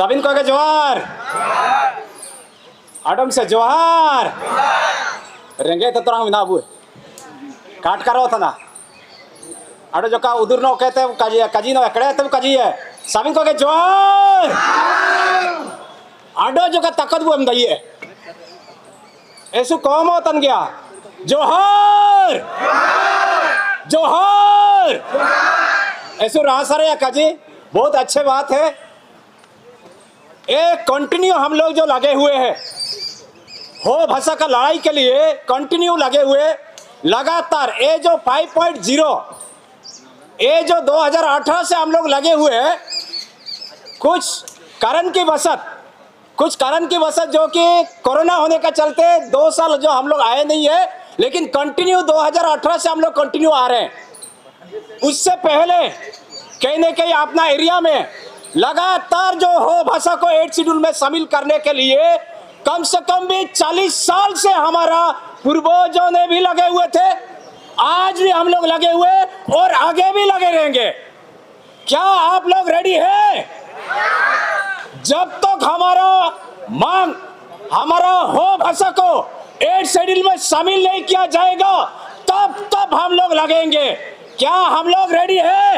सबिन को के जोहार, आडम से जोहार। रेंगे तो तरह ना बुए काट करो था ना आडो जो का उधर नो कहते काजी नो एकड़े तब काजी है सबिन को के जोहार। आडो जो का ताकत बुए मदाइए ऐसु कौम होतन गया जोहार जोहार ऐसु रहा सारे या काजी बहुत अच्छे बात है। एक कंटिन्यू हम लोग जो लगे हुए हैं हो भाषा का लड़ाई के लिए कंटिन्यू लगे हुए लगातार ये जो 5.0 ये जो 2018 से हम लोग लगे हुए हैं कुछ कारण की वसत जो कि कोरोना होने का चलते 2 साल जो हम लोग आए नहीं है लेकिन कंटिन्यू 2018 से हम लोग कंटिन्यू आ रहे हैं। उससे पहले कहीं न कहीं अपना एरिया में लगातार जो हो भाषा को 8 शेड्यूल में शामिल करने के लिए कम से कम भी 40 साल से हमारा पूर्वजों ने भी लगे हुए थे, आज भी हम लोग लगे हुए और आगे भी लगे रहेंगे। क्या आप लोग रेडी हैं? जब तक हमारा हो भाषा को 8 शेड्यूल में शामिल नहीं किया जाएगा तब हम लोग लगेंगे। क्या हम लोग रेडी हैं?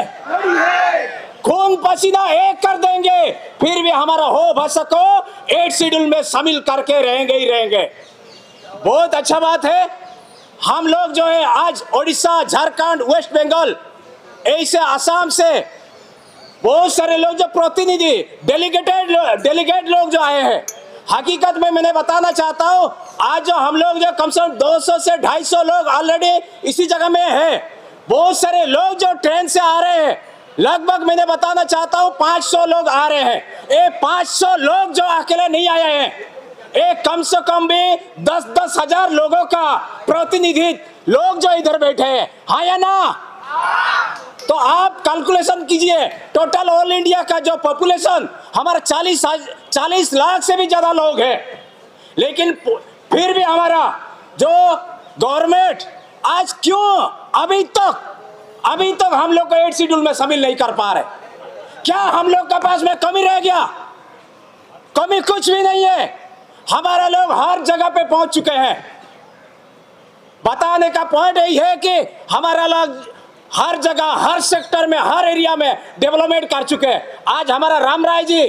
खून पसीना एक कर देंगे फिर भी हमारा हो भाषा को 8 शेड्यूल में शामिल करके रहेंगे ही रहेंगे। बहुत अच्छा बात है। हम लोग जो है आज ओडिशा, झारखंड, वेस्ट बंगाल ऐसे आसाम से बहुत सारे लोग जो प्रतिनिधि डेलीगेट लोग जो आए हैं। हकीकत में मैंने बताना चाहता हूँ आज जो हम लोग जो कम से कम 200 से 250 लोग ऑलरेडी इसी जगह में है। बहुत सारे लोग जो ट्रेन से आ रहे हैं लगभग मैंने बताना चाहता हूँ 500 लोग आ रहे हैं। ये 500 लोग जो अकेले नहीं आए हैं एक कम से कम भी 10-10 हजार लोगों का प्रतिनिधित्व लोग जो इधर बैठे हैं, हाँ या ना? तो आप कैलकुलेशन कीजिए टोटल ऑल इंडिया का जो पॉपुलेशन हमारा 40 लाख से भी ज्यादा लोग हैं। लेकिन फिर भी हमारा जो गवर्नमेंट आज क्यों अभी तक हम लोग को 8 शेड्यूल में शामिल नहीं कर पा रहे? क्या हम लोग के पास में कमी रह गया? कमी कुछ भी नहीं है। हमारा लोग हर जगह पे पहुंच चुके हैं। बताने का पॉइंट यही है कि हमारा लोग हर जगह, हर सेक्टर में, हर एरिया में डेवलपमेंट कर चुके हैं। आज हमारा राम राय जी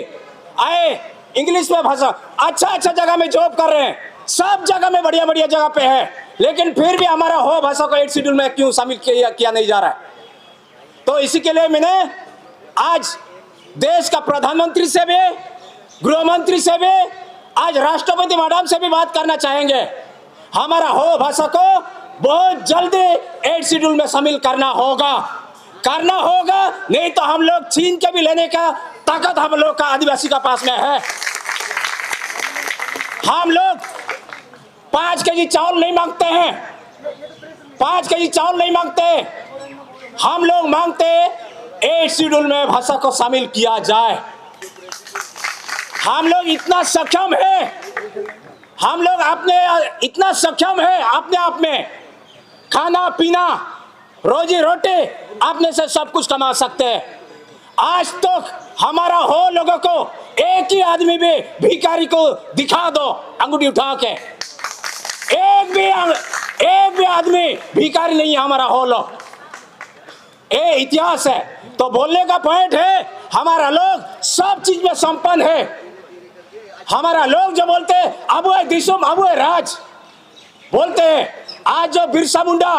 आए इंग्लिश में भाषा अच्छा जगह में जॉब कर रहे हैं, सब जगह में बढ़िया जगह पे है, लेकिन फिर भी हमारा हो भाषा को 8 शेड्यूल में क्यों शामिल किया नहीं जा रहा है? तो इसी के लिए मैंने आज देश का प्रधानमंत्री से भी, गृह मंत्री से भी, आज राष्ट्रपति मैडम से भी बात करना चाहेंगे। हमारा हो भाषा को बहुत जल्दी 8 शेड्यूल में शामिल करना होगा, नहीं तो हम लोग छीन के भी लेने का ताकत हम लोग का आदिवासी का पास में है। हम लोग 5 केजी चावल नहीं मांगते हैं, 5 केजी चावल नहीं मांगते, हम लोग मांगते 8 शेड्यूल में भाषा को शामिल किया जाए। हम लोग इतना सक्षम है, हम लोग इतना सक्षम है अपने आप में, खाना पीना रोजी रोटी अपने से सब कुछ कमा सकते हैं। आज तक हमारा हो लोगों को एक ही आदमी भी भिखारी को दिखा दो अंगूठी उठा के, एक भी आदमी भिखारी नहीं है हमारा हो लोग। ये इतिहास है। तो बोलने का पॉइंट है हमारा लोग सब चीज में संपन्न है। हमारा लोग जो बोलते हैं अब है दिशुम, अब है राज बोलते हैं। आज जो बिरसा मुंडा,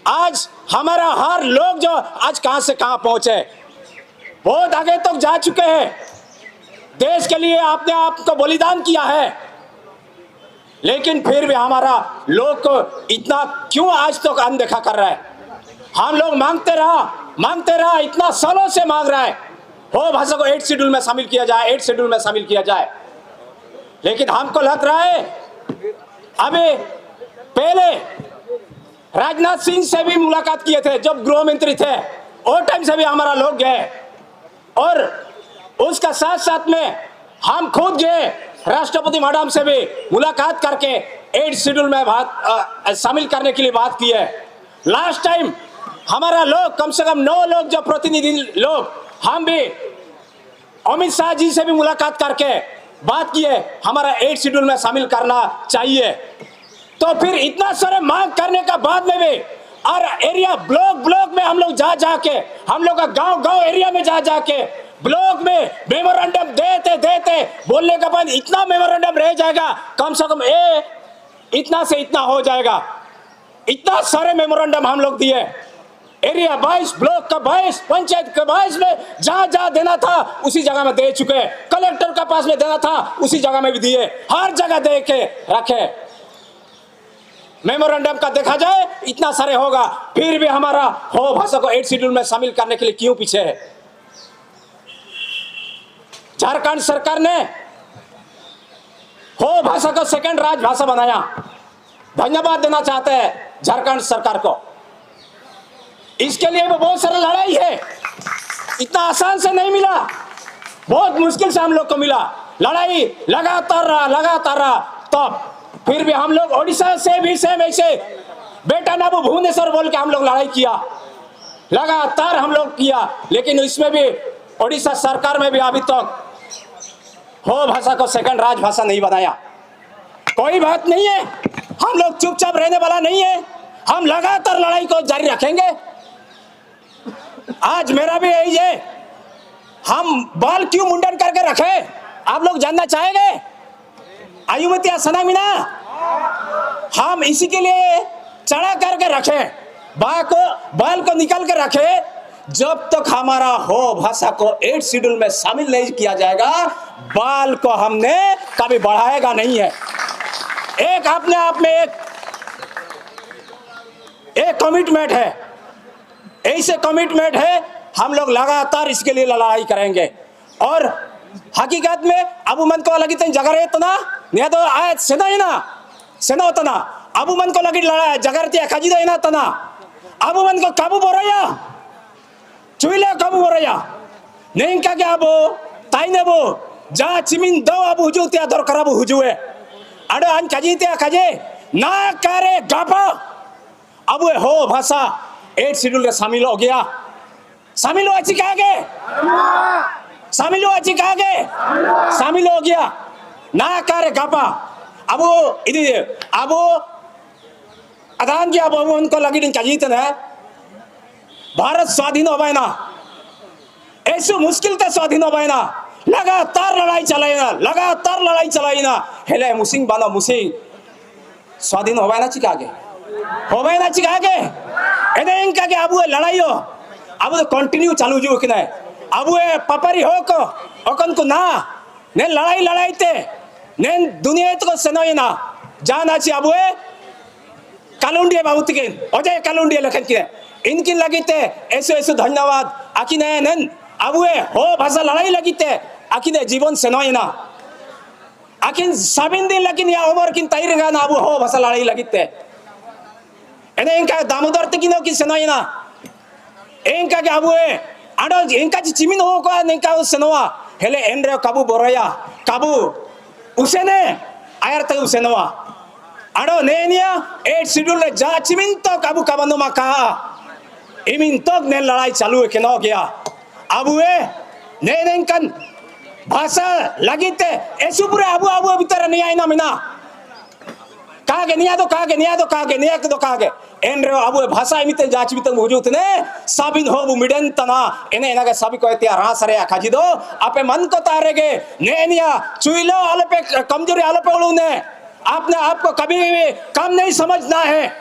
आज हमारा हर लोग जो आज कहां से कहां पहुंचे, बहुत आगे तक जा चुके हैं, देश के लिए आपने आपको बलिदान किया है, लेकिन फिर भी हमारा लोग को इतना क्यों आज तक अनदेखा कर रहा है? हम लोग मांगते रहा इतना सालों से मांग रहा है हो भाषा को 8 शेड्यूल में शामिल किया जाए, 8 शेड्यूल में शामिल किया जाए। लेकिन हमको लग रहा है अभी पहले राजनाथ सिंह से भी मुलाकात किए थे जब गृह मंत्री थे, और टाइम से भी हमारा लोग गए, और उसका साथ में हम खुद गए राष्ट्रपति मैडम से भी मुलाकात करके 8 शेड्यूल में शामिल करने के लिए बात की है। लास्ट टाइम हमारा लोग कम से कम 9 लोग जो प्रतिनिधि लोग हम भी अमित शाह जी से भी मुलाकात करके बात किए हमारा 8 शेड्यूल में शामिल करना चाहिए। तो फिर इतना सारे मांग करने का बाद में भी और एरिया ब्लॉक में हम लोग जा जाके, हम लोग का गांव एरिया में जा जाके ब्लॉक में मेमोरेंडम देते बोलने के बाद इतना मेमोरेंडम रह जाएगा, कम से कम इतना से इतना हो जाएगा। इतना सारे मेमोरेंडम हम लोग दिए, एरिया 22 ब्लॉक का 22 पंचायत का 22 में जहां देना था उसी जगह में दे चुके, कलेक्टर के पास में देना था उसी जगह में भी दिए, हर जगह दे के रखे। मेमोरेंडम का देखा जाए इतना सारे होगा, फिर भी हमारा हो भाषा को 8 शेड्यूल में शामिल करने के लिए क्यों पीछे है? झारखंड सरकार ने हो भाषा को सेकंड राजभाषा बनाया, धन्यवाद देना चाहते हैं झारखंड सरकार को। इसके लिए वो बहुत सारा लड़ाई है, इतना आसान से नहीं मिला, बहुत मुश्किल से हम लोग को मिला, लड़ाई लगातार रहा। तब फिर भी हम लोग ओडिशा से भी सेम ऐसे बेटा नाबू भुवनेश्वर बोल के हम लोग लड़ाई किया, लगातार हम लोग किया, लेकिन इसमें भी ओडिशा सरकार में भी अभी तक हो भाषा को सेकंड राजभाषा नहीं बनाया। कोई बात नहीं है, हम लोग चुपचाप रहने वाला नहीं है, हम लगातार लड़ाई को जारी रखेंगे। आज मेरा भी यही है, हम बाल क्यों मुंडन करके रखे आप लोग जानना चाहेंगे? आयुमतिया सनामिना हम इसी के लिए चढ़ा करके रखे, बाल को निकाल के रखे, जब तक हमारा हो भाषा को 8 शेड्यूल में शामिल नहीं किया जाएगा, बाल को हमने कभी बढ़ाएगा नहीं है। एक अपने आप में एक कमिटमेंट है, ऐसे कमिटमेंट है, हम लोग लगातार इसके लिए लड़ाई करेंगे। और हकीकत में अबू मन को लगी जगह रहे तो ना तो आय सेना होता ना अबू मन को लगी लड़ा जगह रहती खजी देना तना अबू मन को काबू बोरया चुईले काबू बोरया नहीं का क्या अबू ताई ने वो जा चिमिन दो अबू हुजू त्या दर कराबू हुजूए अड़े अन खजी त्या खजे ना करे गापा अब हो भाषा 8 शेड्यूल में शामिल हो गया, शामिल हो अच्छी कहा गए, शामिल हो अच्छी कहा गए, शामिल हो गया ना करे गापा अब अब अदान किया अब उनको लगी दिन चाहिए ना भारत स्वाधीन हो पाए ना, ऐसे मुश्किल से स्वाधीन हो पाए ना, लगातार लड़ाई चलाई ना हेले मुसिंग बाना मुसिंग स्वाधीन हो पाए ना चिका के हो गए ना चिका के एने इनका के अब लड़ाई हो अब तो कंटिन्यू चालू जो कि ना अब पपरी हो को अकन को ना ने लड़ाई ते ने दुनिया तो सनोई ना जाना ची अब कालुंडिया बाबूत के अजय कालुंडिया लखन के इनकी लगी थे ऐसे धन्यवाद आखी ने नन अब हो भाषा लड़ाई लगी थे आखी ने जीवन सनोई ना आखिन साबिन दिन लगिन या उमर किन तैर गा ना अब हो भाषा लड़ाई लगी थे एने इनका दामोदर तकिनो की सनोई ना इनका के अब आडो इनका चिमिन हो को इनका सनोवा हेले एनरे काबू बोरया काबू उसे ने आयर तक उसे नवा आडो नेनिया 8 शेड्यूल ले जा चिमिन तो काबू काबनो मा कहा इमिन तो ने लड़ाई चालू है के न गया अब ने इनकन भाषा लगी थे ऐसे पूरे अब भीतर नहीं आई ना मिना कहा के एनरे अब भाषा इमिते जाच भी हुजूत ने साबिन हो मिडन तना एने एनागे साबि को त्या रा सरे खाजी दो आपे मन को तारेगे नेनिया चुइलो आले पे कमजोरी आले पे उलू ने आपने आपको कभी भी कम नहीं समझना है,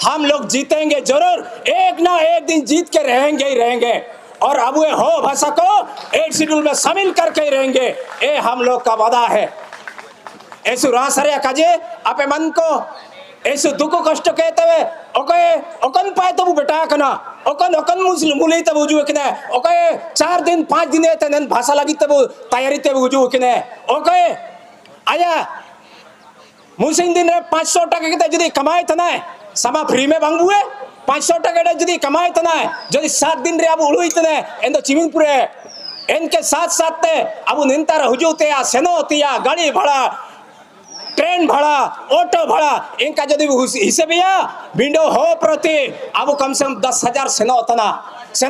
हम लोग जीतेंगे जरूर, एक ना एक दिन जीत के रहेंगे ही रहेंगे और अब हो भाषा को 8 शेड्यूल में शामिल करके ही रहेंगे, ये हम लोग का वादा है। ऐसु रा सरे काजे आपे मन को ऐसु दुख कष्ट कहते हुए ओके ओकन पाए तो बेटा कना ओकन मुस्लिम मुली तब उजू कने ओके 4 दिन 5 दिन ते नन भाषा लगी तब तैयारी तब उजू कने ओके आया मुसिन दिन रे 500 टका के जदी कमाए तना समा फ्री में बांगुए 500 टका जदी कमाए तना जदी 7 दिन रे अब उळु इतने एंदो चिमिनपुरे इनके साथ साथ ते अब निंतार हुजूते या सेनोतिया गाड़ी भाड़ा ट्रेन भाड़ा ऑटो भाड़ा इनका जब हिसाब विंडो हो प्रति अब कम से कम 10,000 सेना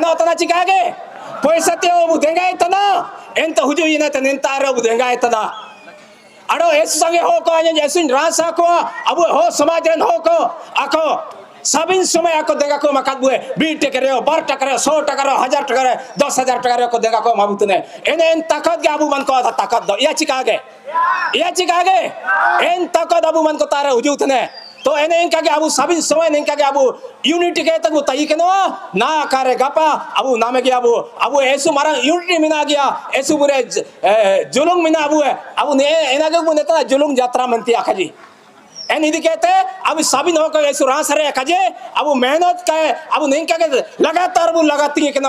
होता चिका गे पैसा ते अबु देंगाय तना एंत हुजु इना तन तार अबु देंगाय तना अड़ो एस संगे हो को अन जैसिन रासा को अबु हो समाज रन हो को आको सबिन समय आको देगा को मकात बुए 20 टका रे 12 टका रे 100 टका रे 1000 टका रे 10000 टका रे को देगा को माबुतने एन ताकत के अबु मन को ताकत दो या चिकागे एन ताकत अबु मन को तारे हुजुतने तो एने इनका के अबु सबिन समय इनका के अबु यूनिटी के तक तई के ना करे गपा अबु नामे के अबु एसु मारा यूनिटी मिना गया एसु बुरे जुलुम मिना अबु ने एना के नेता जुलुम यात्रा मनती आखाजी एन इदी कहते अब सबिन हो के एसु रास रे आखाजे अबु मेहनत का अबु नहीं का के लगातार बु लगाती है के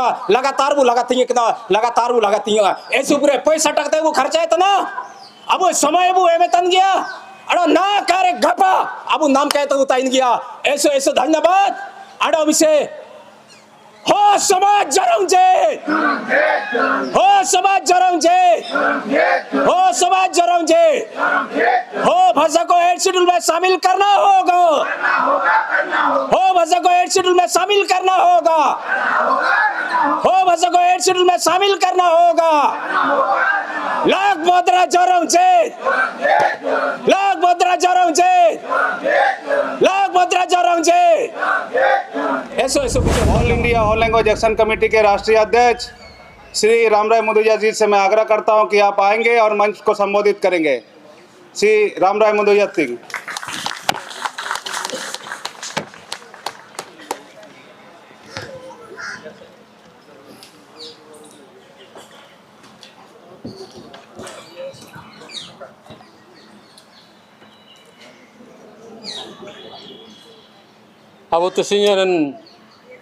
लगातार बु लगाती है एसु बुरे पैसा टकते बु खर्चा है तना अबु समय बु एमे तन गया अड़ो ना करे गपा अबु नाम कहते उताइन गया ऐसो धन्यवाद अड़ो विषय हो समाज जरम जे हो समाज जरम जे हो भाषा को 8 शेड्यूल में शामिल करना होगा हो भाषा को 8 शेड्यूल में शामिल करना होगा हो भाषा को 8 शेड्यूल में शामिल करना होगा लाख मुद्रा जरम जे ऐसो all India all language action committee के राष्ट्रीय अध्यक्ष श्री रामराय मुदुजा जी से मैं आग्रह करता हूं कि आप आएंगे और मंच को संबोधित करेंगे। श्री रामराय मुदुजा सिंह। अब तसिंजन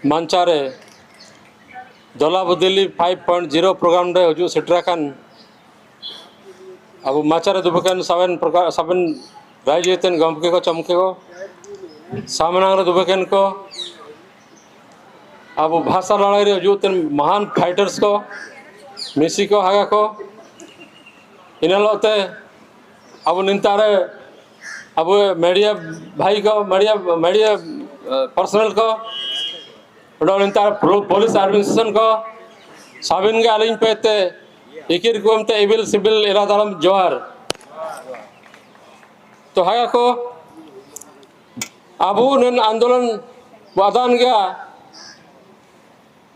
मंचारे दोलाबुदिली 5.0 प्रोग्राम रे हजू सेट्राकान अब माचारे दुबकन साबन रायजेतन गमके को चमके को सामनांग दुबकन को अब भाषा लड़ाई रे हजू तन महान फाइटर्स को मिसी को हागा को इनलोते अब निंतारे अब मीडिया भाई को मीडिया पर्सनल को पुलिस एडमिनिस्ट्रेशन को साबिन के आलिंग पेते इकिर को हमते इबिल सिबिल इरादालम जोहार तो हाया को अबू नन आंदोलन वादान गया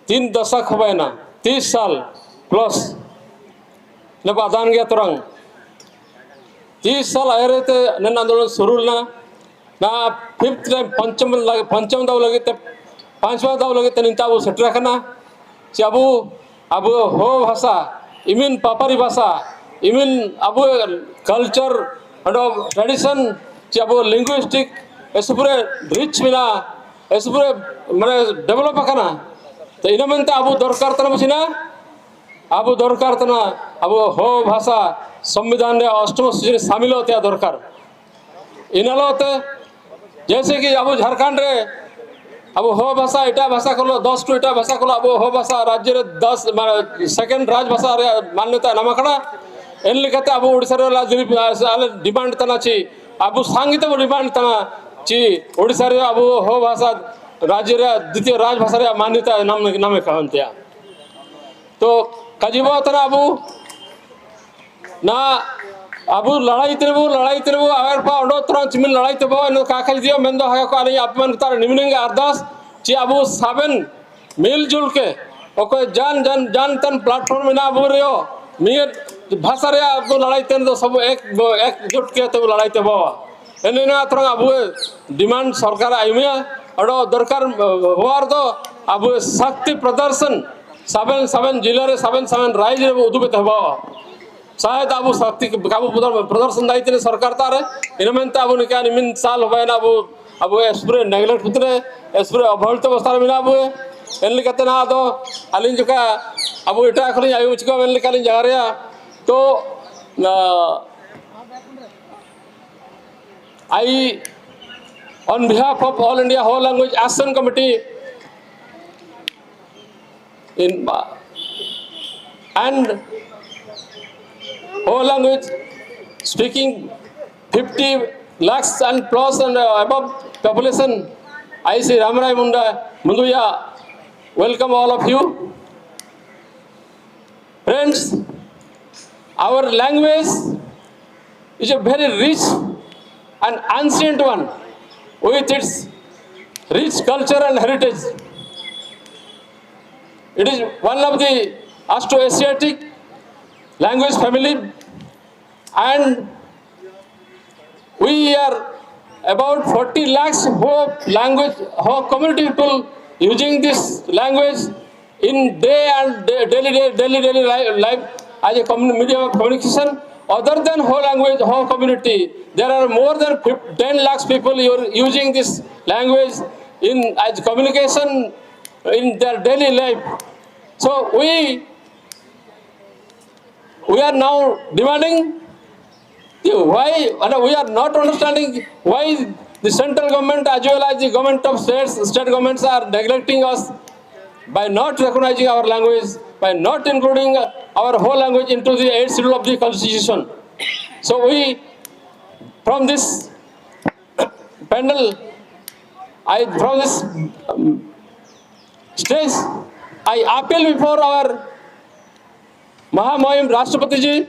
3 दशक हो गए ना 30 साल प्लस न वादान गया तुरंग 30 साल आए रहते नन आंदोलन शुरू ना 5th टाइम पंचम दाव लगे ते 5वां दाव लगे ते निंता वो सेटरा करना चे अब हो भाषा इमिन पापारी भाषा इमिन अब कल्चर अंडो ट्रेडिशन चे अब लिंग्विस्टिक ऐसे पूरे रिच मिला ऐसे पूरे माने डेवलप करना तो इना मनते अब दरकार तना बसिना अब दरकार तना अब हो भाषा संविधान रे 8म सूची शामिल होते दरकार इनालो होते जैसे कि अब झारखंड रे अब हो भाषा इटा भाषा को 10 टू इटा भाषा को अब हो भाषा राज्य रे 10 सेकंड राज भाषा रे मान्यता नामकड़ा एन लिखते अब ओडिसा रे डिमांड तना ची अब सांगित डिमांड तना ची ओडिसा रे अब हो भाषा राज्य रे द्वितीय राज भाषा रे मान्यता नाम कहंतिया तो कजिबो तना अब ना अब लड़ाई तेरबो अगर पा ओडो तरह चिमिन लड़ाई तेबो इन काखा दियो मेंदो हागा को आनी अपमान तार निमिनेंगे अरदास ची अब साबन मिलजुल के ओको जान तन प्लेटफॉर्म में ना बोरियो मियर भाषा रे अब लड़ाई तेन तो सब एक जुट के तो लड़ाई तेबो एने ना तरह अब डिमांड सरकार आइमिया ओडो दरकार होवार दो अब शक्ति प्रदर्शन साबन जिले रे साबन राइज रे उदुबे तेबो शायद अब शक्ति काबू प्रदर्शन दायित्व सरकार तारे इनमें अब निका निमिन साल हो ना अब एसपुरे नेग्लेक्ट पुतरे एसपुरे अवहेलित अवस्था मिला अब एन लिखते ना दो अलिन जुका अब इटा खली आयु चिको एन लिकालिन जगरिया तो I on behalf of all India whole language action committee in and whole language speaking 50 lakhs and plus and above population. I see Ramrai Muduja, welcome all of you. Friends, our language is a very rich and ancient one with its rich culture and heritage. It is one of the Austroasiatic language family, and we are about 40 lakhs whole community people using this language in daily life as a medium of communication. Other than whole community, there are more than 10 lakhs people using this language as communication in their daily life. So we are now demanding why, and we are not understanding why the central government as well as the government of state governments are neglecting us by not recognizing our language, by not including our whole language into the 8th schedule of the Constitution. So we, from this panel, from this stage, I appeal before our Mahamohim Rashtrapati ji,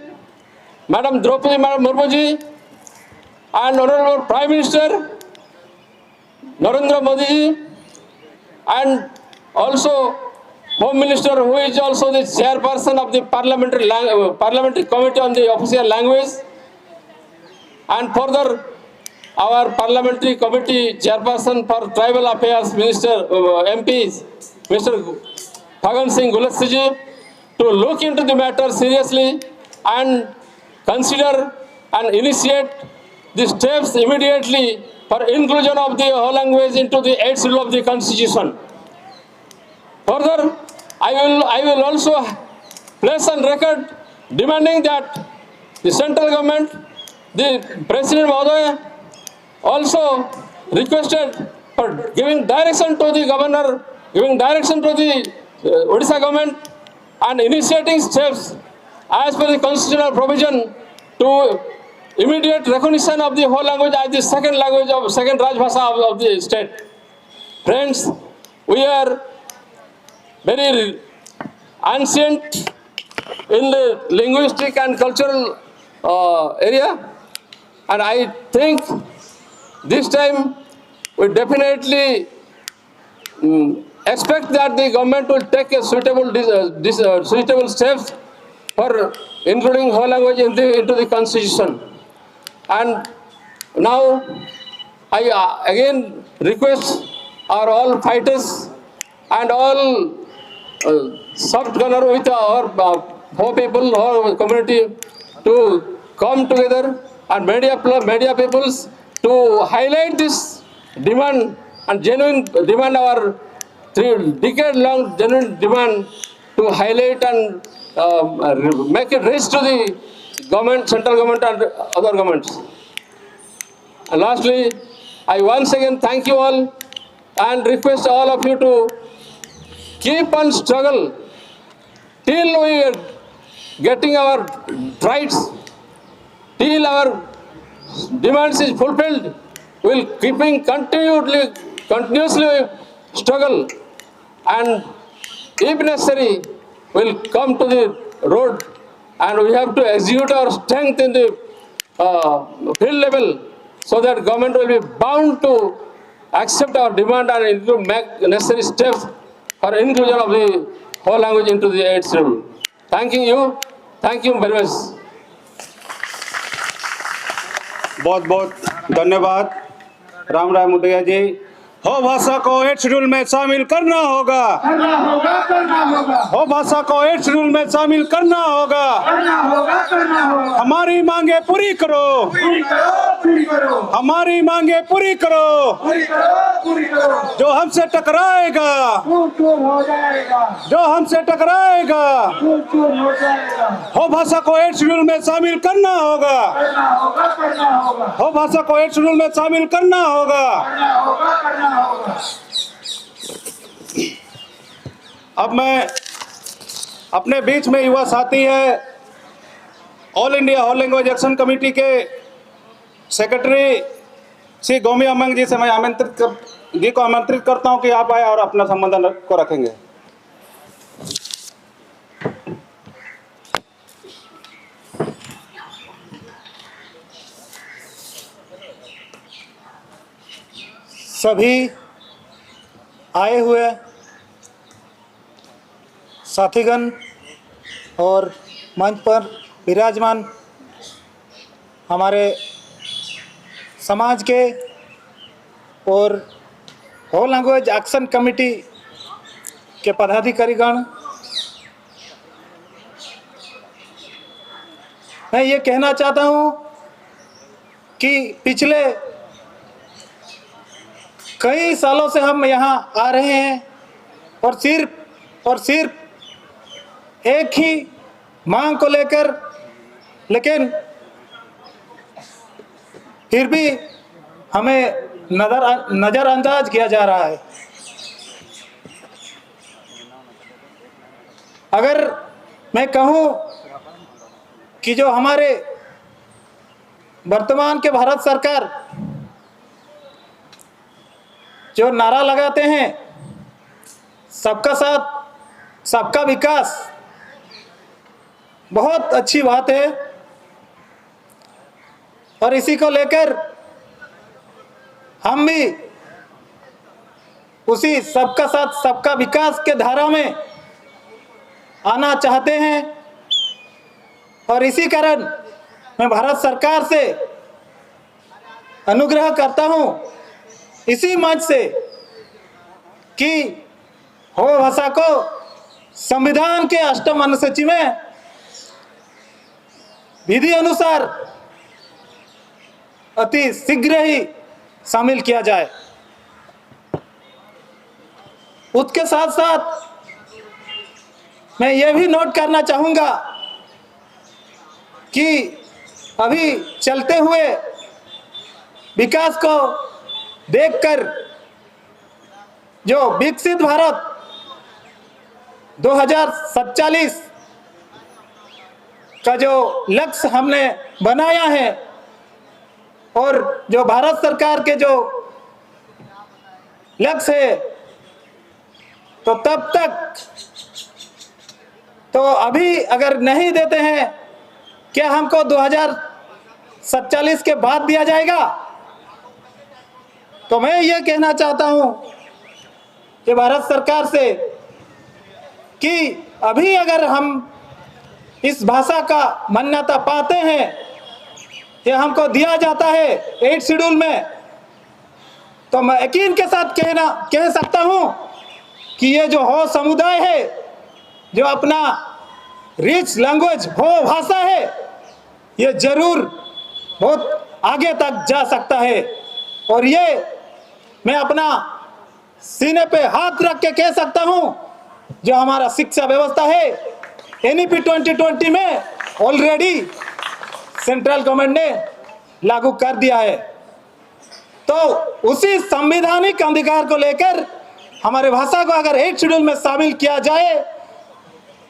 Madam Draupadi Murmu ji, and Honorable Prime Minister Narendra Modi ji, and also Home Minister, who is also the chairperson of the Parliamentary Committee on the Official Language, and further our Parliamentary Committee chairperson for Tribal Affairs Minister MP, Mr. Phagan Singh Gulassi ji, to look into the matter seriously and consider and initiate the steps immediately for inclusion of the whole language into the 8th schedule of the Constitution. Further, I will also place on record demanding that the central government, the President Mahodaya, also requested for giving direction to the governor, giving direction to the Odisha government, and initiating steps as per the constitutional provision to immediate recognition of the whole language as the second Rajbhasha of the state. Friends, we are very ancient in the linguistic and cultural area, and I think this time we definitely expect that the government will take a suitable steps for including whole language into the Constitution. And now I again request our all fighters and all soft corner with our poor people, our community, to come together, and media peoples to highlight this demand and genuine demand, our decade-long genuine demand, to highlight and make it reach to the government, central government and other governments. And lastly, I once again thank you all and request all of you to keep on struggle till we are getting our rights, till our demands is fulfilled. We will continuously struggle, and if necessary, we will come to the road, and we have to execute our strength in the field level, so that government will be bound to accept our demand and to make necessary steps for inclusion of the whole language into the 8th schedule. Thank you very much. बहुत बहुत धन्यवाद राम राय मुदैया जी। हो भाषा को 8th schedule में शामिल करना होगा, हो भाषा को 8th शेड्यूल में शामिल करना होगा। हमारी मांगे पूरी करो, हमारी मांगे पूरी करो। जो हमसे टकराएगा, जो हमसे टकराएगा, हो भाषा को 8th शेड्यूल में शामिल करना होगा, हो भाषा को 8th शेड्यूल में शामिल करना होगा। अब मैं अपने बीच में युवा साथी है all India whole language action committee के सेक्रेटरी श्री गोमी अमंग जी से मैं आमंत्रित करता हूं कि आप आए और अपना संबोधन को रखेंगे। सभी आए हुए साथीगण और मंच पर विराजमान हमारे समाज के और होल लैंग्वेज एक्शन कमेटी के पदाधिकारीगण, मैं ये कहना चाहता हूँ कि पिछले कई सालों से हम यहाँ आ रहे हैं और सिर्फ एक ही मांग को लेकर, लेकिन फिर भी हमें नज़रअंदाज किया जा रहा है। अगर मैं कहूँ कि जो हमारे वर्तमान के भारत सरकार जो नारा लगाते हैं सबका साथ सबका विकास, बहुत अच्छी बात है और इसी को लेकर हम भी उसी सबका साथ सबका विकास के धारा में आना चाहते हैं और इसी कारण मैं भारत सरकार से अनुग्रह करता हूं इसी मंच से कि हो भाषा को संविधान के 8वें अनुसूची में विधि अनुसार अति शीघ्र ही शामिल किया जाए। उसके साथ साथ मैं यह भी नोट करना चाहूँगा कि अभी चलते हुए विकास को देखकर जो विकसित भारत 2047 का जो लक्ष्य हमने बनाया है और जो भारत सरकार के जो लक्ष्य है, तो तब तक तो अभी अगर नहीं देते हैं, क्या हमको 2047 के बाद दिया जाएगा? तो मैं ये कहना चाहता हूं कि भारत सरकार से कि अभी अगर हम इस भाषा का मान्यता पाते हैं, ये हमको दिया जाता है 8 शेड्यूल में, तो मैं यकीन के साथ कह सकता हूं कि ये जो हो समुदाय है, जो अपना रिच लैंग्वेज हो भाषा है, ये जरूर बहुत आगे तक जा सकता है। और ये मैं अपना सीने पे हाथ रख के कह सकता हूं, जो हमारा शिक्षा व्यवस्था है NEP 2020 में ऑलरेडी सेंट्रल गवर्नमेंट ने लागू कर दिया है। तो उसी संवैधानिक अधिकार को लेकर हमारे भाषा को अगर 8 शेड्यूल में शामिल किया जाए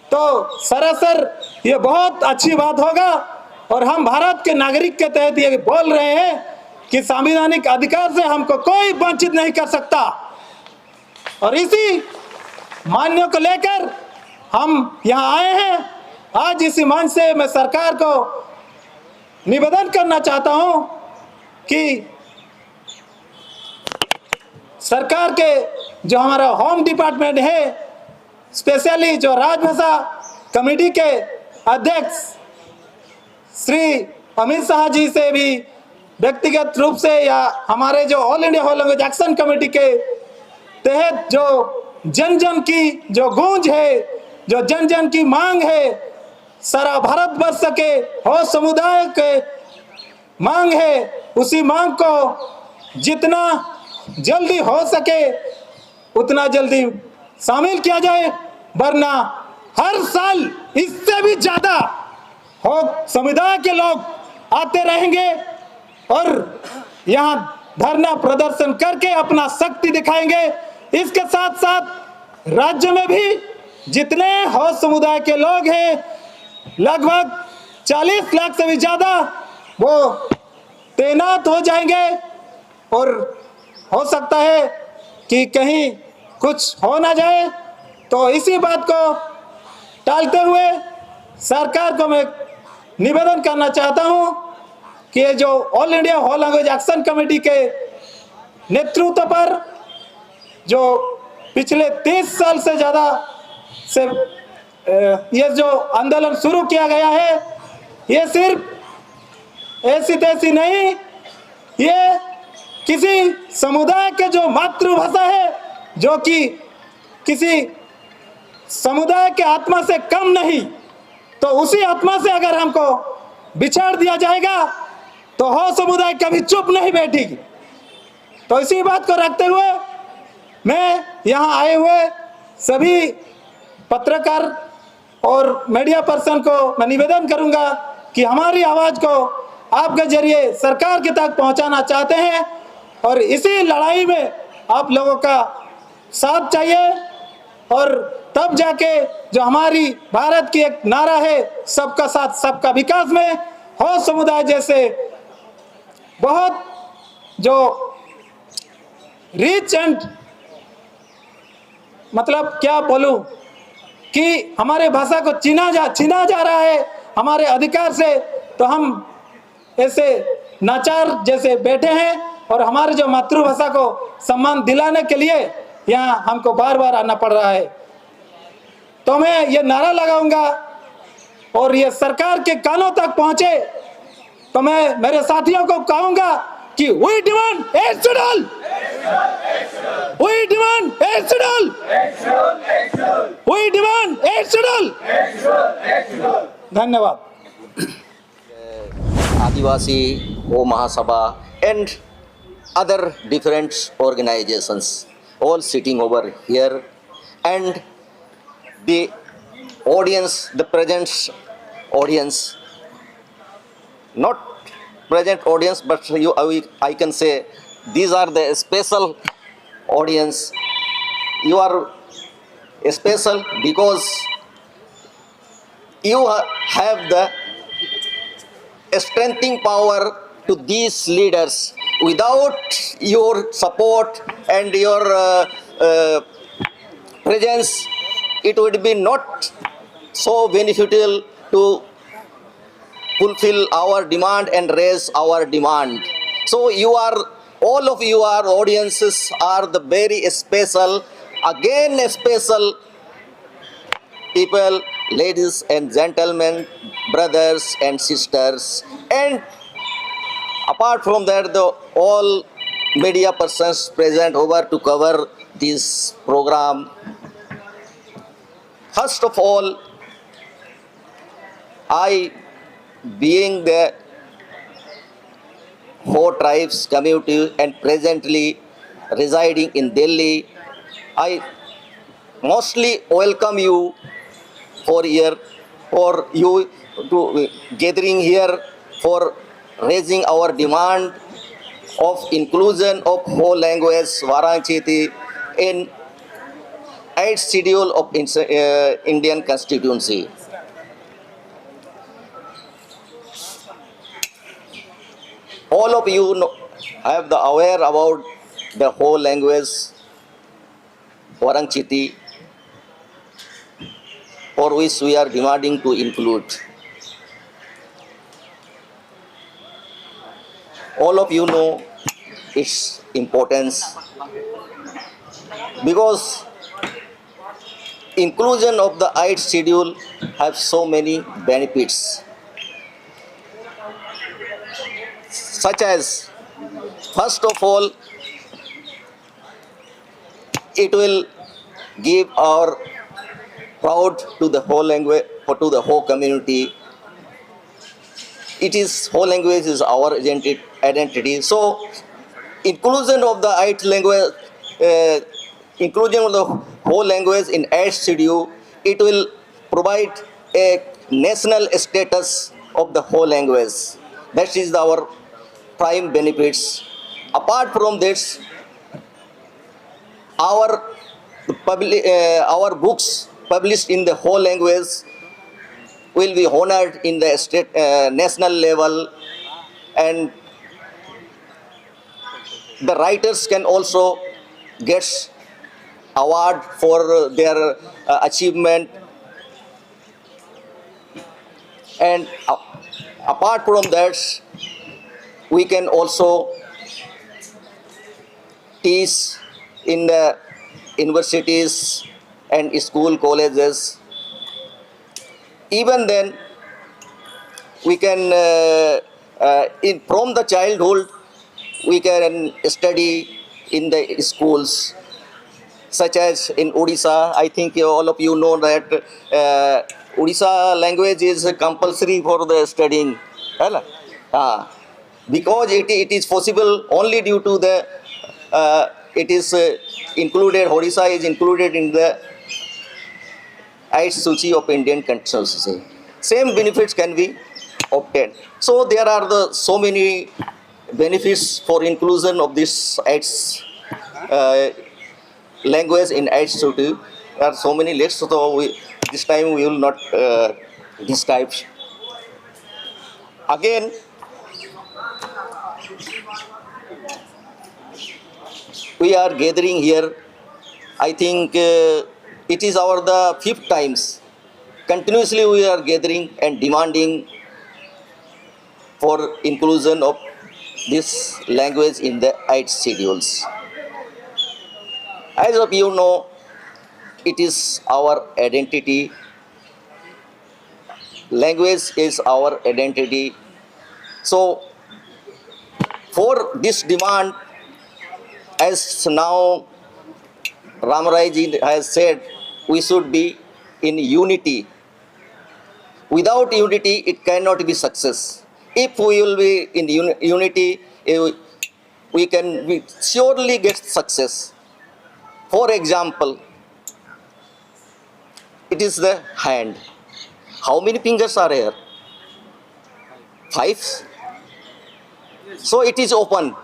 तो सरासर ये बहुत अच्छी बात होगा। और हम भारत के नागरिक के तहत ये बोल रहे हैं कि संवैधानिक अधिकार से हमको कोई वंचित नहीं कर सकता। और इसी मान्य को लेकर हम यहाँ आए हैं। आज इसी मंच से मैं सरकार को निवेदन करना चाहता हूं कि सरकार के जो हमारा होम डिपार्टमेंट है, स्पेशली जो राजभाषा कमेटी के अध्यक्ष श्री अमित शाह जी से भी व्यक्तिगत रूप से या हमारे जो all India whole language action committee के तहत जो जन जन की जो गूंज है, जो जन जन की मांग है, सारा भारतवर्ष के हो समुदाय के मांग है, उसी मांग को जितना जल्दी हो सके उतना जल्दी शामिल किया जाए, वरना हर साल इससे भी ज्यादा हो समुदाय के लोग आते रहेंगे और यहाँ धरना प्रदर्शन करके अपना शक्ति दिखाएंगे। इसके साथ साथ राज्य में भी जितने हो समुदाय के लोग हैं, लगभग 40 लाख से भी ज्यादा वो तैनात हो जाएंगे और हो सकता है कि कहीं कुछ हो ना जाए। तो इसी बात को टालते हुए सरकार को मैं निवेदन करना चाहता हूं कि ये जो all India whole language action committee के नेतृत्व पर जो पिछले 30 साल से ज़्यादा से ये जो आंदोलन शुरू किया गया है, ये सिर्फ ऐसी तैसी नहीं, ये किसी समुदाय के जो मातृभाषा है, जो कि किसी समुदाय के आत्मा से कम नहीं, तो उसी आत्मा से अगर हमको बिछाड़ दिया जाएगा तो हो समुदाय कभी चुप नहीं बैठेगी। तो इसी बात को रखते हुए मैं यहाँ आए हुए सभी पत्रकार और मीडिया पर्सन को मैं निवेदन करूंगा कि हमारी आवाज़ को आपके जरिए सरकार के तक पहुंचाना चाहते हैं, और इसी लड़ाई में आप लोगों का साथ चाहिए। और तब जाके जो हमारी भारत की एक नारा है, सबका साथ सबका विकास में, हो समुदाय जैसे बहुत जो रिच एंड मतलब क्या बोलूं कि हमारे भाषा को छीना जा रहा है हमारे अधिकार से, तो हम ऐसे नाचार जैसे बैठे हैं, और हमारे जो मातृभाषा को सम्मान दिलाने के लिए यहाँ हमको बार बार आना पड़ रहा है। तो मैं ये नारा लगाऊंगा और ये सरकार के कानों तक पहुंचे, तो मैं मेरे साथियों को कहूंगा कि we demand 8 schedule, we demand 8 schedule, we demand 8 schedule. धन्यवाद। Adivasi O Mahasabha and other different organizations all sitting over here, and the audience, the present audience, not present audience, but I can say these are the special audience. You are special because you have the strengthening power to these leaders. Without your support and your presence, it would be not so beneficial to fulfill our demand and raise our demand. So you are, all of you are audiences are the very special, again special people, ladies and gentlemen, brothers and sisters, and apart from that, the all media persons present over to cover this program. First of all, I, being the Ho tribes community and presently residing in Delhi, I mostly welcome you for here, for you to gathering here for raising our demand of inclusion of Ho language Varanchiti in 8th schedule of Indian Constituency. All of you have the aware about the Ho language Varanchiti, for which we are demanding to include. All of you know its importance because inclusion of the 8th schedule have so many benefits, such as, first of all, it will give our proud to the whole language, to the whole community. It is, whole language is our identity. So inclusion of the 8th language, inclusion of the whole language in 8th schedule, it will provide a national status of the whole language. That is our prime benefits. Apart from this, our books published in the whole language will be honored in the state, national level, and the writers can also get award for their achievement. And apart from that, we can also teach in the universities and school colleges. Even then, we can from the childhood we can study in the schools, such as in Odisha. I think all of you know that Odisha language is compulsory for the studying, है ना? Because it is possible only due to the it is included, Odisha is included in the 8th Suchi of Indian Constitution. Same benefits can be obtained. So there are so many benefits for inclusion of this 8th language in 8th Suchi. There are so many lists, so this time we will not describe. Again, we are gathering here. I think it is the 5th times. Continuously we are gathering and demanding for inclusion of this language in the 8 schedules. As of you know, it is our identity. Language is our identity. So for this demand, as now Ramrai ji has said, we should be in unity. Without unity, it cannot be success. If we will be in unity, we can surely get success. For example, it is the hand. How many fingers are here? 5. So it is open.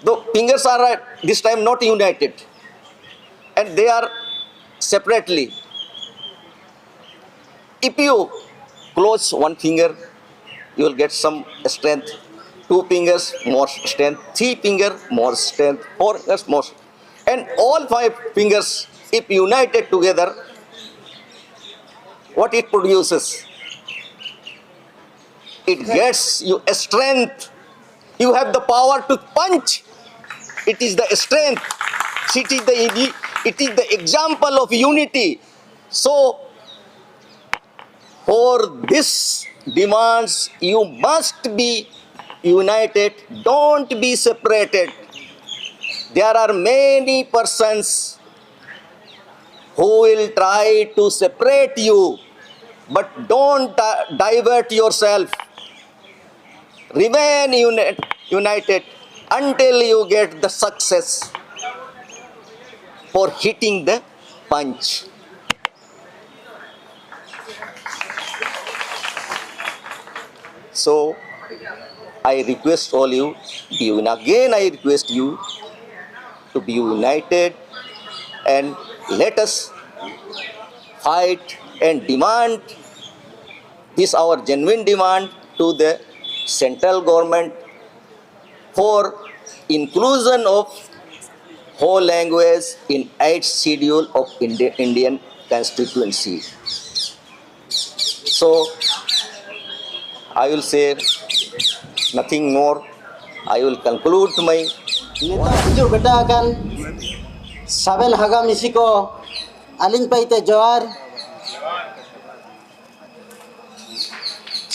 The fingers are at this time not united, and they are separately. If you close one finger, you will get some strength. 2 fingers, more strength. 3 fingers, more strength. 4 fingers, more. And all 5 fingers, if united together, what it produces? It gets you a strength. You have the power to punch. It is the strength. It is the example of unity. So, for this demands, you must be united. Don't be separated. There are many persons who will try to separate you, but don't divert yourself. Remain united until you get the success for hitting the punch. So I request all you, again I request you to be united, and let us fight and demand this our genuine demand to the central government for inclusion of whole language in 8th schedule of Indian constituency. So I will say nothing more. I will conclude my नेता हिजू बेटा अगन साबेल हगाम इसी को अलिंग पाइते जोहार।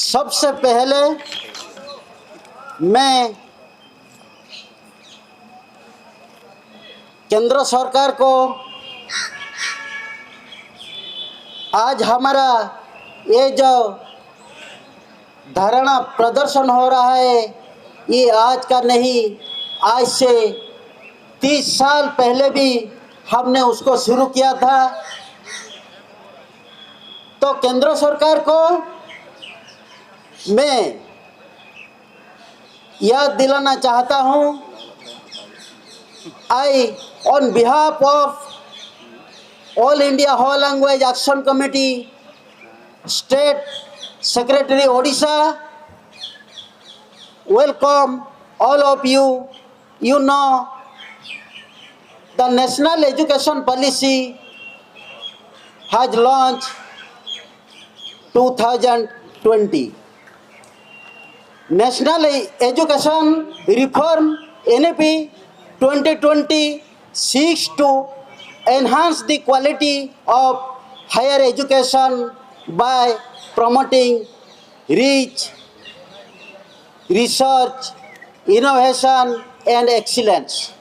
सबसे पहले मैं केंद्र सरकार को आज हमारा ये जो धरना प्रदर्शन हो रहा है, ये आज का नहीं, आज से 30 साल पहले भी हमने उसको शुरू किया था। तो केंद्र सरकार को मैं याद दिलाना चाहता हूँ, I on behalf of All India Whole Language Action Committee, State Secretary Odisha, welcome all of you. You know, the National Education Policy has launched 2020. National Education Reform NEP 2020 seeks to enhance the quality of higher education by promoting research, innovation, and excellence.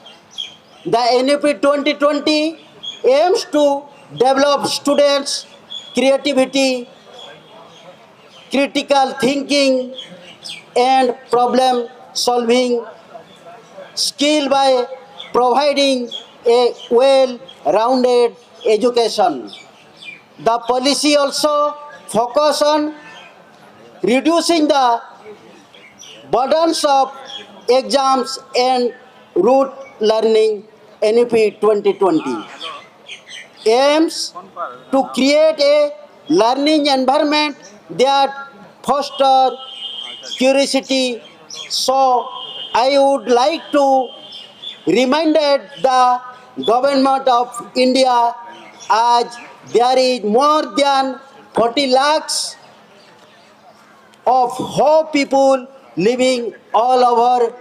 The NEP 2020 aims to develop students' creativity, critical thinking, and problem solving skill by providing a well-rounded education. The policy also focus on reducing the burdens of exams and rote learning. NEP 2020 aims to create a learning environment that foster curiosity. So I would like to remind the government of India, as there is more than 40 lakhs of Ho people living all over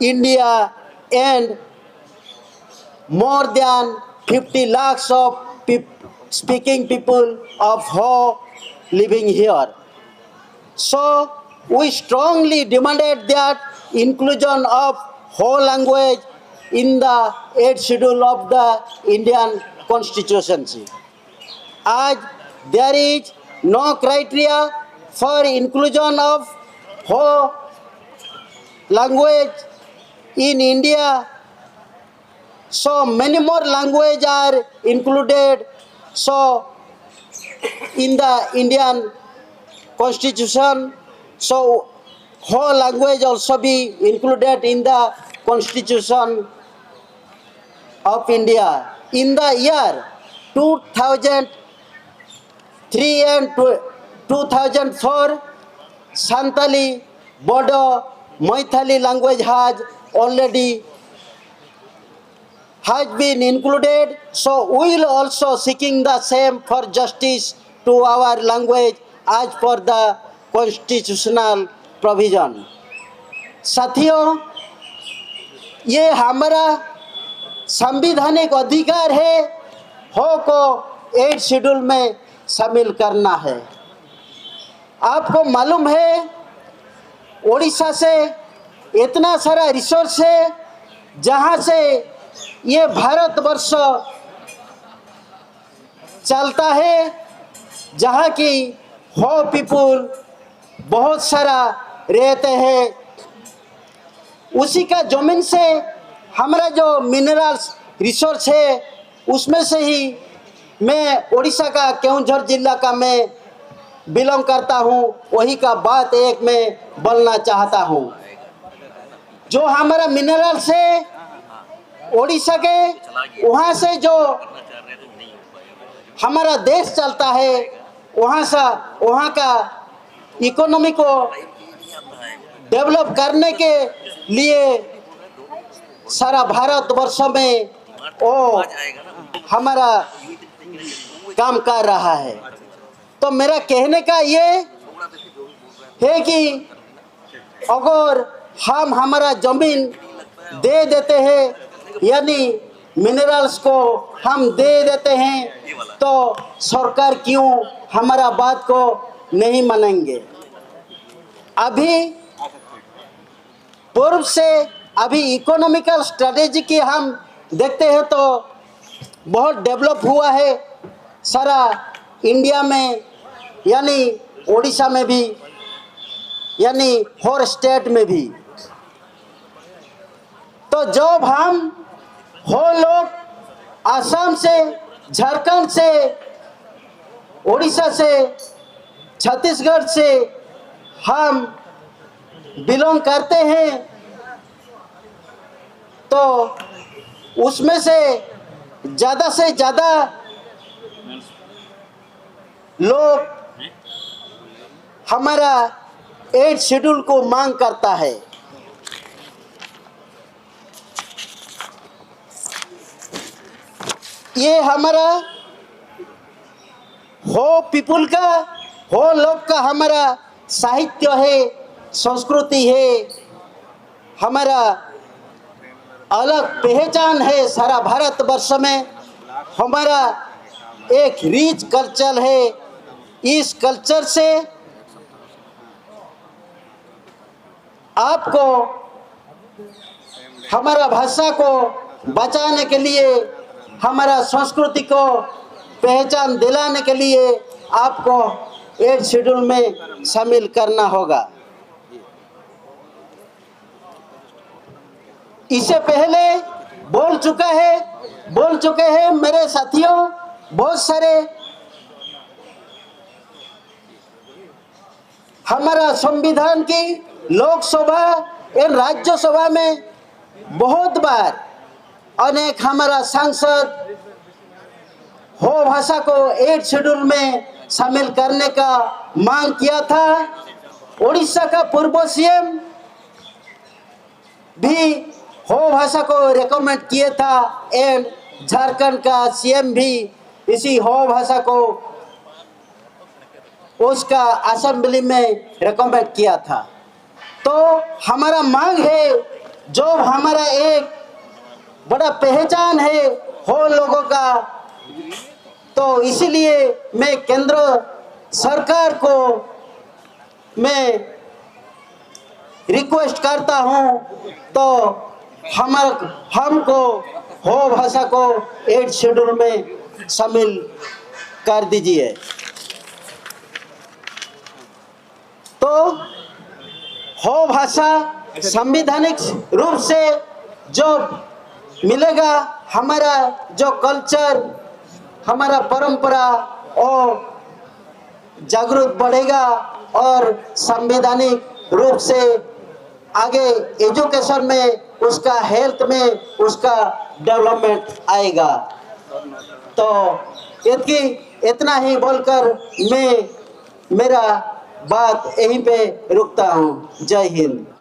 India and more than 50 lakhs of speaking people of Ho living here. So we strongly demanded that inclusion of Ho language in the 8th schedule of the Indian Constitution. As there is no criteria for inclusion of Ho language in India, so many more languages are included. So in the Indian Constitution, so Ho language also be included in the Constitution of India. In the year 2003 and 2004, Santali, Bodo, Maithili language has been included. So we will also seeking the same for justice to our language as per the constitutional provision. साथियों, ये हमारा संवैधानिक अधिकार है, हो को 8 schedule में शामिल करना है। आपको मालूम है ओडिशा से इतना सारा रिसोर्स है जहाँ से ये भारतवर्ष चलता है, जहाँ की हो पीपुल बहुत सारा रहते हैं। उसी का जमीन से हमारा जो मिनरल्स रिसोर्स है उसमें से ही मैं ओडिशा का केउंझर जिला का मैं बिलोंग करता हूँ, वही का बात एक मैं बोलना चाहता हूँ। जो हमारा मिनरल्स है ओडिशा के, वहाँ से जो हमारा देश चलता है, वहाँ का इकोनॉमी को डेवलप करने के लिए सारा भारतवर्ष में वो हमारा काम कर रहा है। तो मेरा कहने का ये है कि अगर हम हमारा जमीन दे देते हैं, यानी मिनरल्स को हम दे देते हैं, तो सरकार क्यों हमारा बात को नहीं मानेंगे। अभी पूर्व से अभी इकोनॉमिकल स्ट्रेटेजी की हम देखते हैं तो बहुत डेवलप हुआ है सारा इंडिया में, यानी ओडिशा में भी, यानी हर स्टेट में भी। तो जब हम हो लोग असम से, झारखंड से, ओडिशा से, छत्तीसगढ़ से हम बिलोंग करते हैं, तो उसमें से ज़्यादा लोग हमारा 8 शेड्यूल को मांग करता है। ये हमारा हो पीपुल का, हो लोग का हमारा साहित्य है, संस्कृति है, हमारा अलग पहचान है सारा भारतवर्ष में। हमारा एक रिच कल्चर है। इस कल्चर से आपको हमारा भाषा को बचाने के लिए, हमारा संस्कृति को पहचान दिलाने के लिए आपको 8 शेड्यूल में शामिल करना होगा। इससे पहले बोल चुके हैं मेरे साथियों, बहुत सारे हमारा संविधान की लोकसभा एवं राज्यसभा में बहुत बार अनेक हमारा सांसद हो भाषा को 8 शेड्यूल में शामिल करने का मांग किया था। उड़ीसा का पूर्व सीएम भी हो भाषा को रेकमेंड किया था एंड झारखंड का सीएम भी इसी हो भाषा को उसका असेंबली में रेकमेंड किया था। तो हमारा मांग है, जो हमारा एक बड़ा पहचान है हो लोगों का, तो इसीलिए मैं केंद्र सरकार को मैं रिक्वेस्ट करता हूं, तो हमको हो भाषा को 8 शेड्यूल में शामिल कर दीजिए। तो हो भाषा संवैधानिक रूप से जो मिलेगा, हमारा जो कल्चर, हमारा परंपरा और जागरूक बढ़ेगा और संवैधानिक रूप से आगे एजुकेशन में, उसका हेल्थ में उसका डेवलपमेंट आएगा। तो इतना ही बोलकर मैं मेरा बात यहीं पे रुकता हूँ। जय हिंद।